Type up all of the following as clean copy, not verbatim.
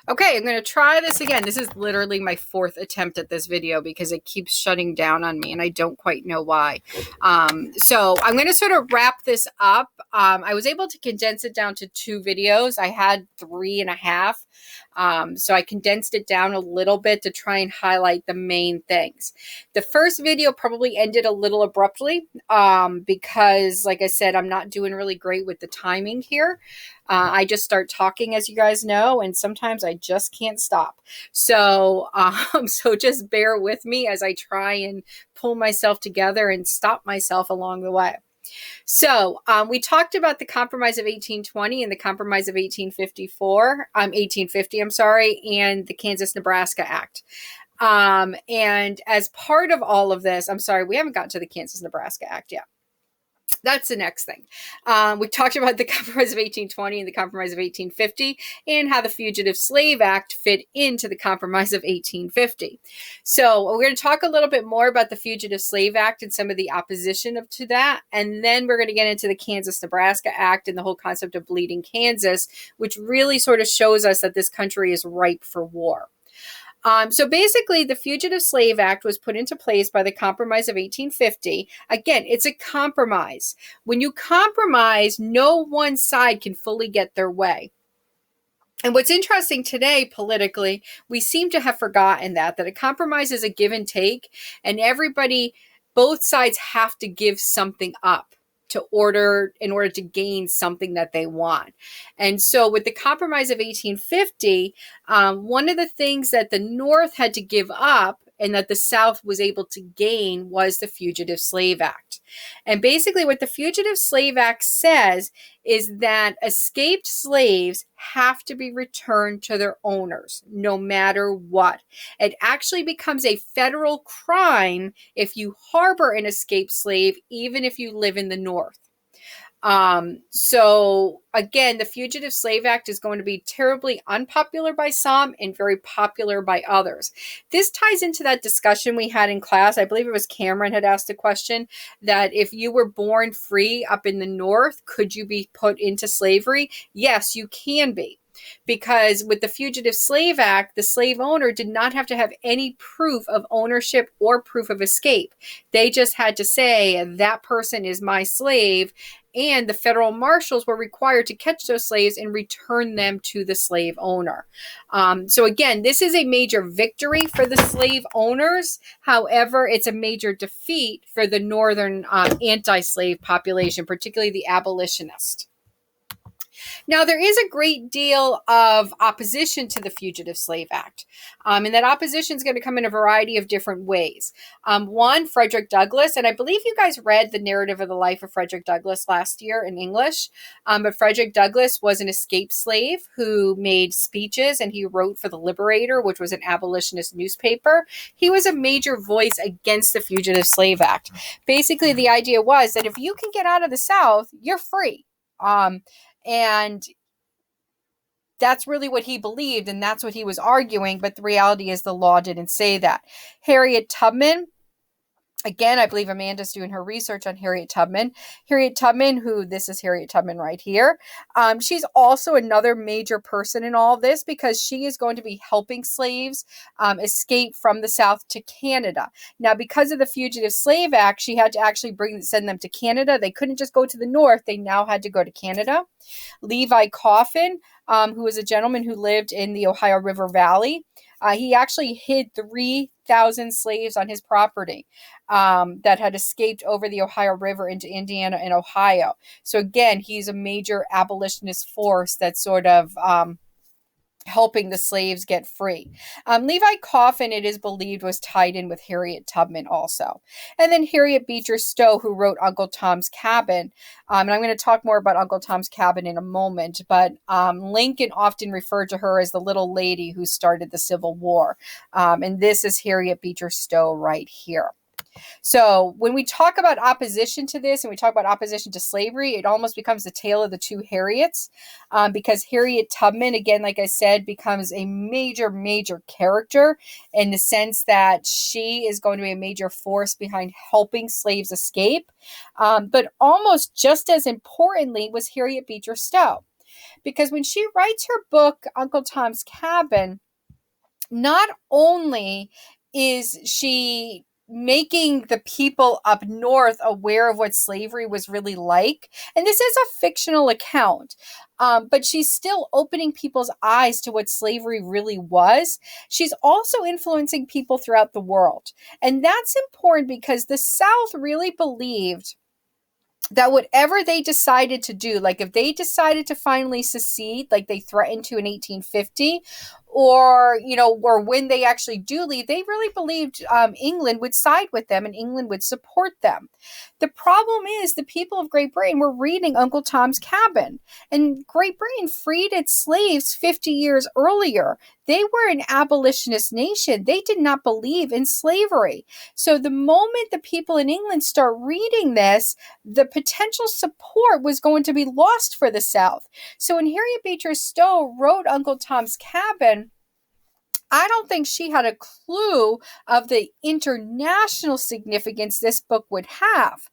Okay, I'm going to try this again. This is literally my fourth attempt at this video because it keeps shutting down on me and I don't quite know why. So I'm going to sort of wrap this up. I was able to condense it down to 2 videos. I had 3.5. So I condensed it down a little bit to try and highlight the main things. The first video probably ended a little abruptly because, like I said, I'm not doing really great with the timing here. I just start talking, as you guys know, and sometimes I just can't stop. So, so just bear with me as I try and pull myself together and stop myself along the way. So we talked about the Compromise of 1820 and the Compromise of 1850, I'm sorry, and the Kansas-Nebraska Act. And as part of all of this, I'm sorry, we haven't gotten to the Kansas-Nebraska Act yet. That's the next thing. We talked about the Compromise of 1820 and the Compromise of 1850 and how the Fugitive Slave Act fit into the Compromise of 1850. So we're going to talk a little bit more about the Fugitive Slave Act and some of the opposition to that. And then we're going to get into the Kansas-Nebraska Act and the whole concept of bleeding Kansas, which really sort of shows us that this country is ripe for war. So basically, the Fugitive Slave Act was put into place by the Compromise of 1850. Again, it's a compromise. When you compromise, no one side can fully get their way. And what's interesting today politically, we seem to have forgotten that a compromise is a give and take, and both sides have to give something up in order to gain something that they want. And so with the Compromise of 1850, one of the things that the North had to give up and that the South was able to gain was the Fugitive Slave Act. And basically what the Fugitive Slave Act says is that escaped slaves have to be returned to their owners, no matter what. It actually becomes a federal crime if you harbor an escaped slave, even if you live in the North. So again, the Fugitive Slave Act is going to be terribly unpopular by some and very popular by others. This ties into that discussion we had in class. I believe it was Cameron had asked a question that if you were born free up in the North, could you be put into slavery? Yes, you can be. Because with the Fugitive Slave Act, the slave owner did not have to have any proof of ownership or proof of escape. They just had to say, that person is my slave, and the federal marshals were required to catch those slaves and return them to the slave owner. So again, this is a major victory for the slave owners. However, it's a major defeat for the northern anti-slave population, particularly the abolitionists. Now, there is a great deal of opposition to the Fugitive Slave Act, and that opposition is going to come in a variety of different ways. One, Frederick Douglass, and I believe you guys read the narrative of the life of Frederick Douglass last year in English, but Frederick Douglass was an escaped slave who made speeches, and he wrote for the Liberator, which was an abolitionist newspaper. He was a major voice against the Fugitive Slave Act. Basically, the idea was that if you can get out of the South, you're free. And that's really what he believed, and that's what he was arguing, but the reality is the law didn't say that. Harriet Tubman, again, I believe Amanda's doing her research on Harriet Tubman. Harriet Tubman, this is Harriet Tubman right here. She's also another major person in all of this because she is going to be helping slaves escape from the South to Canada. Now, because of the Fugitive Slave Act, she had to actually send them to Canada. They couldn't just go to the North. They now had to go to Canada. Levi Coffin, who was a gentleman who lived in the Ohio River Valley, he actually hid 3,000 slaves on his property that had escaped over the Ohio River into Indiana and Ohio. So again, he's a major abolitionist force that sort of helping the slaves get free. Levi Coffin, it is believed, was tied in with Harriet Tubman also. And then Harriet Beecher Stowe, who wrote Uncle Tom's Cabin. And I'm going to talk more about Uncle Tom's Cabin in a moment, but Lincoln often referred to her as the little lady who started the Civil War. And this is Harriet Beecher Stowe right here. So when we talk about opposition to this and we talk about opposition to slavery, it almost becomes the tale of the two Harriets, because Harriet Tubman, again, like I said, becomes a major, major character in the sense that she is going to be a major force behind helping slaves escape. But almost just as importantly was Harriet Beecher Stowe. because when she writes her book, Uncle Tom's Cabin, not only is she making the people up north aware of what slavery was really like, and this is a fictional account, but she's still opening people's eyes to what slavery really was. She's also influencing people throughout the world. And that's important because the South really believed that whatever they decided to do, like if they decided to finally secede, like they threatened to in 1850, or or when they actually do leave, they really believed England would side with them and England would support them. The problem is the people of Great Britain were reading Uncle Tom's Cabin, and Great Britain freed its slaves 50 years earlier. They were an abolitionist nation. They did not believe in slavery. So the moment the people in England start reading this, the potential support was going to be lost for the South. So when Harriet Beecher Stowe wrote Uncle Tom's Cabin, I don't think she had a clue of the international significance this book would have.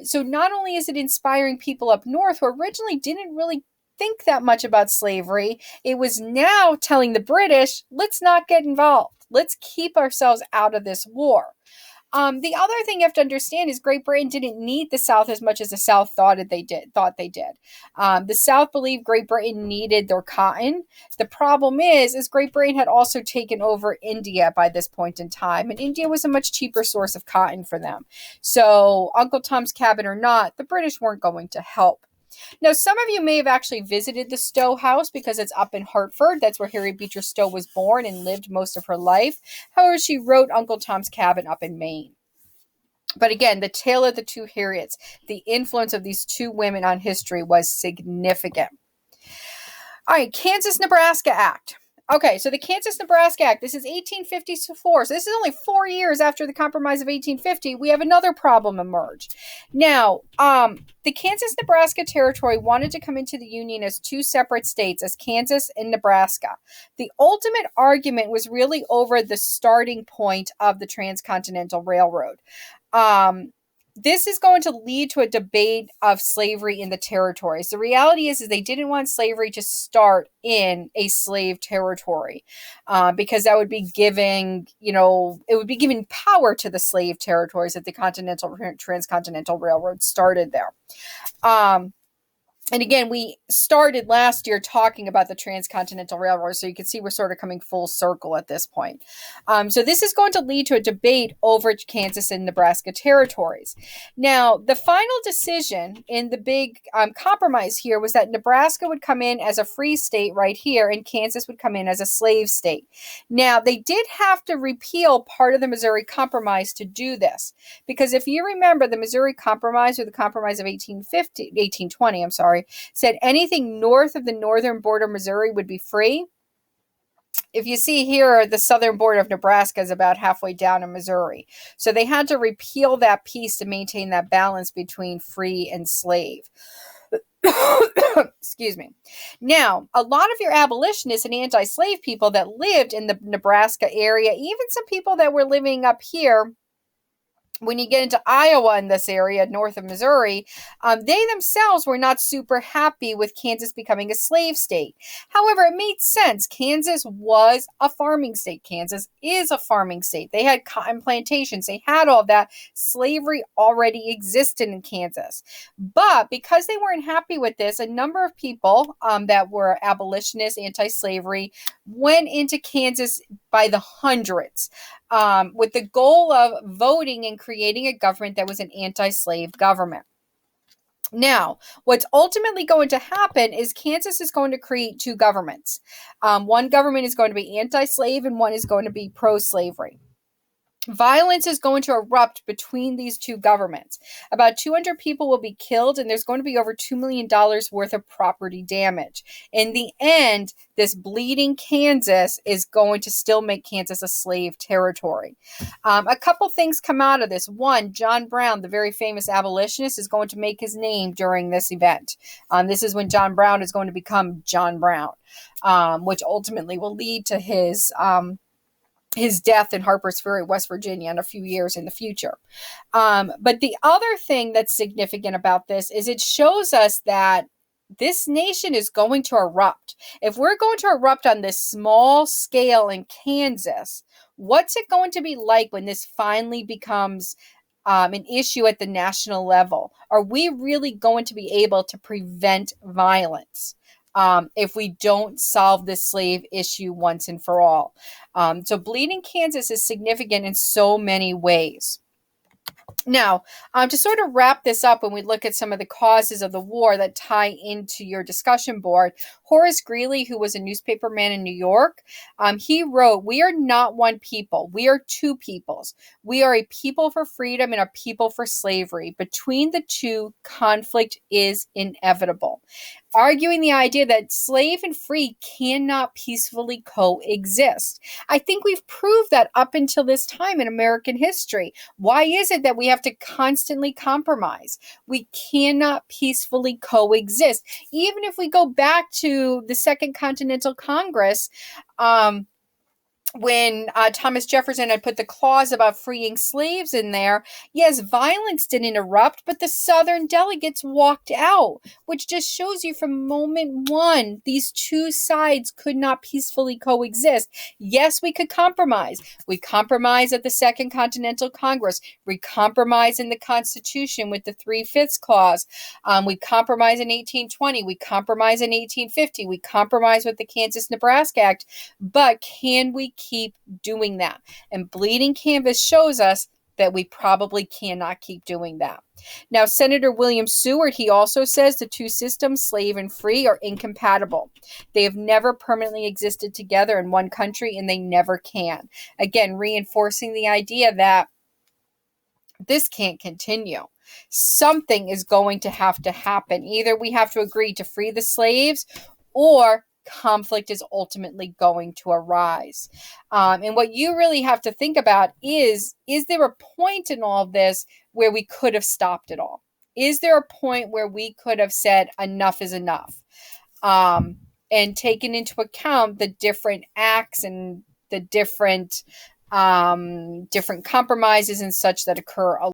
So not only is it inspiring people up north who originally didn't really think that much about slavery, it was now telling the British, let's not get involved. Let's keep ourselves out of this war. The other thing you have to understand is Great Britain didn't need the South as much as the South thought they did. The South believed Great Britain needed their cotton. The problem is Great Britain had also taken over India by this point in time, and India was a much cheaper source of cotton for them. So Uncle Tom's Cabin or not, the British weren't going to help. Now, some of you may have actually visited the Stowe house because it's up in Hartford. That's where Harriet Beecher Stowe was born and lived most of her life. However, she wrote Uncle Tom's Cabin up in Maine. But again, the tale of the two Harriets, the influence of these two women on history was significant. All right, Kansas-Nebraska Act. Okay, so the Kansas-Nebraska Act, this is 1854. So this is only 4 years after the Compromise of 1850. We have another problem emerge. Now, the Kansas-Nebraska Territory wanted to come into the Union as two separate states, as Kansas and Nebraska. The ultimate argument was really over the starting point of the Transcontinental Railroad. This is going to lead to a debate of slavery in the territories. The reality is they didn't want slavery to start in a slave territory because that would be giving, it would be giving power to the slave territories if the Transcontinental Railroad started there. And again, we started last year talking about the Transcontinental Railroad, so you can see we're sort of coming full circle at this point. So this is going to lead to a debate over Kansas and Nebraska territories. Now, the final decision in the big compromise here was that Nebraska would come in as a free state right here, and Kansas would come in as a slave state. Now, they did have to repeal part of the Missouri Compromise to do this, because if you remember, the Missouri Compromise, or the Compromise of 1820, said anything north of the northern border of Missouri would be free. If you see here, the southern border of Nebraska is about halfway down in Missouri. So they had to repeal that piece to maintain that balance between free and slave. Excuse me. Now, a lot of your abolitionists and anti-slave people that lived in the Nebraska area, even some people that were living up here, when you get into Iowa in this area, north of Missouri, they themselves were not super happy with Kansas becoming a slave state. However, it made sense. Kansas was a farming state. Kansas is a farming state. They had cotton plantations. They had all that. Slavery already existed in Kansas. But because they weren't happy with this, a number of people that were abolitionists, anti-slavery, went into Kansas by the hundreds, with the goal of voting and creating a government that was an anti-slave government. Now, what's ultimately going to happen is Kansas is going to create two governments. One government is going to be anti-slave and one is going to be pro-slavery. Violence is going to erupt between these two governments. About 200 people will be killed, and there's going to be over $2 million worth of property damage. In the end, this bleeding Kansas is going to still make Kansas a slave territory. A couple things come out of this. One, John Brown, the very famous abolitionist, is going to make his name during this event. This is when John Brown is going to become John Brown, which ultimately will lead to his death in Harpers Ferry, West Virginia, in a few years in the future. But the other thing that's significant about this is it shows us that this nation is going to erupt. If we're going to erupt on this small scale in Kansas, what's it going to be like when this finally becomes an issue at the national level? Are we really going to be able to prevent violence if we don't solve this slave issue once and for all? So Bleeding Kansas is significant in so many ways. Now, to sort of wrap this up, when we look at some of the causes of the war that tie into your discussion board, Horace Greeley, who was a newspaperman in New York, he wrote, "We are not one people. We are two peoples. We are a people for freedom and a people for slavery. Between the two, conflict is inevitable," arguing the idea that slave and free cannot peacefully coexist. I think we've proved that up until this time in American history. Why is it that we have to constantly compromise? We cannot peacefully coexist. Even if we go back to the Second Continental Congress, when Thomas Jefferson had put the clause about freeing slaves in there, yes, violence didn't erupt, but the Southern delegates walked out, which just shows you from moment one, these two sides could not peacefully coexist. Yes, we could compromise. We compromised at the Second Continental Congress. We compromised in the Constitution with the 3/5 clause. We compromised in 1820. We compromised in 1850. We compromised with the Kansas-Nebraska Act. But can we keep doing that? And Bleeding Kansas shows us that we probably cannot keep doing that. Now, Senator William Seward, he also says the two systems, slave and free, are incompatible. They have never permanently existed together in one country, and they never can. Again, reinforcing the idea that this can't continue. Something is going to have to happen. Either we have to agree to free the slaves, or conflict is ultimately going to arise. And what you really have to think about is there a point in all of this where we could have stopped it all? Is there a point where we could have said enough is enough? And taken into account the different acts and the different compromises and such that occur